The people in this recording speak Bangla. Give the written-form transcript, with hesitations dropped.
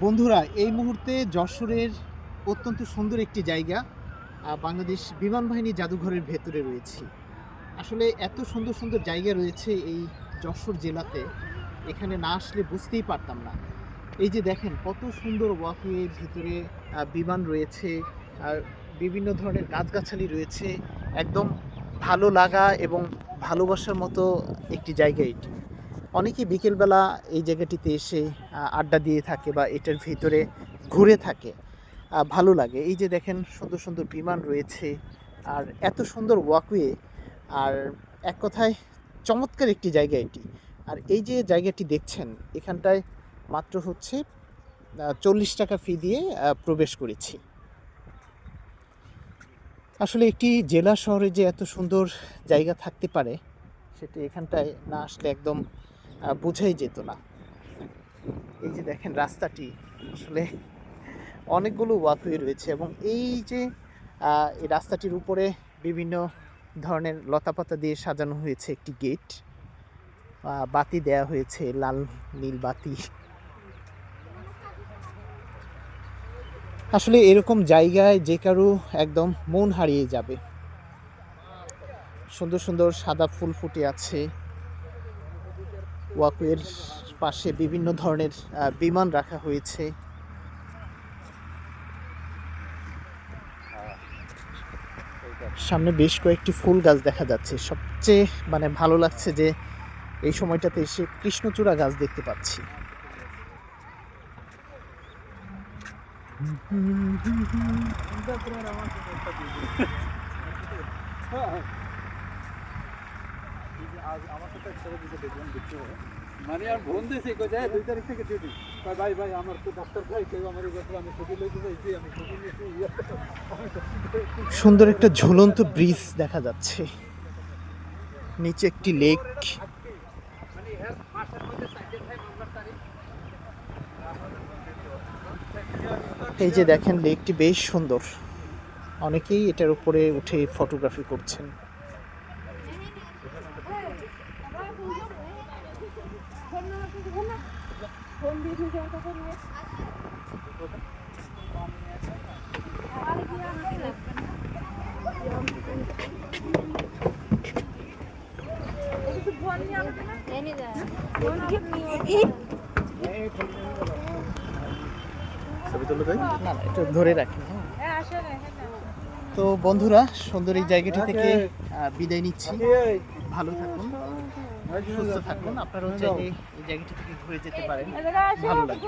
বন্ধুরা, এই মুহূর্তে যশোরের অত্যন্ত সুন্দর একটি জায়গা, বাংলাদেশ বিমান বাহিনী জাদুঘরের ভেতরে রয়েছি। আসলে এত সুন্দর সুন্দর জায়গা রয়েছে এই যশোর জেলাতে, এখানে না আসলে বুঝতেই পারতাম না। এই যে দেখেন কত সুন্দর ওয়াকওয়ে, ভিতরে বিমান রয়েছে, আর বিভিন্ন ধরনের গাছগাছালি রয়েছে। একদম ভালো লাগা এবং ভালোবাসার মতো একটি জায়গা এটি। অনেকে বিকেলবেলা এই জায়গাটিতে এসে আড্ডা দিয়ে থাকে বা এটার ভিতরে ঘুরে থাকে, ভালো লাগে। এই যে দেখেন সুন্দর সুন্দর বিমান রয়েছে, আর এত সুন্দর ওয়াকওয়ে, আর এক কথায় চমৎকার একটি জায়গা এটি। আর এই যে জায়গাটি দেখছেন, এখানটায় মাত্র হচ্ছে 40 টাকা ফি দিয়ে প্রবেশ করেছি। আসলে একটি জেলা শহরে যে এত সুন্দর জায়গা থাকতে পারে, সেটা এখানটায় না আসলে একদম বোঝাই যেত না। এই যে দেখেন রাস্তাটি, আসলে অনেকগুলো ওয়াকওয়ে রয়েছে, এবং এই যে এই রাস্তাটির উপরে বিভিন্ন ধরনের লতাপাতা দিয়ে সাজানো হয়েছে একটি গেট, বাতি দেয়া হয়েছে, লাল নীল বাতি। আসলে এরকম জায়গায় যে কারো একদম মন হারিয়ে যাবে। সুন্দর সুন্দর সাদা ফুল ফুটে আছে, ওয়াকওয়ের পাশে বিভিন্ন ধরনের বিমান রাখা হয়েছে। সামনে বেশ কয়েকটি ফুল গাছ দেখা যাচ্ছে। সবচেয়ে ভালো লাগছে যে এই সময়টাতে এসে কৃষ্ণচূড়া গাছ দেখতে পাচ্ছি। মানে আর ফোন দিয়েছি কোথায় 2 তারিখ থেকে ডিউটি। ভাই ভাই আমার তো ডাক্তার ভাই কেউ আমার কাছে আমি ছুটি লইতে চাইছি, আমি ছুটি নিয়েছি। সুন্দর একটা ঝুলন্ত ব্রিজ দেখা যাচ্ছে, নিচে একটি লেক। এই যে দেখেন লেকটি বেশ সুন্দর, অনেকেই এটার উপরে উঠে ফটোগ্রাফি করছেন। না, এটা ধরে রাখি। তো বন্ধুরা, সুন্দর এই জায়গাটি থেকে বিদায় নিচ্ছি। ভালো থাকুন, সুস্থ থাকুন। আপনারাও চাইলে এই জায়গাটি থেকে ঘুরে যেতে পারেন, ভালো লাগবে।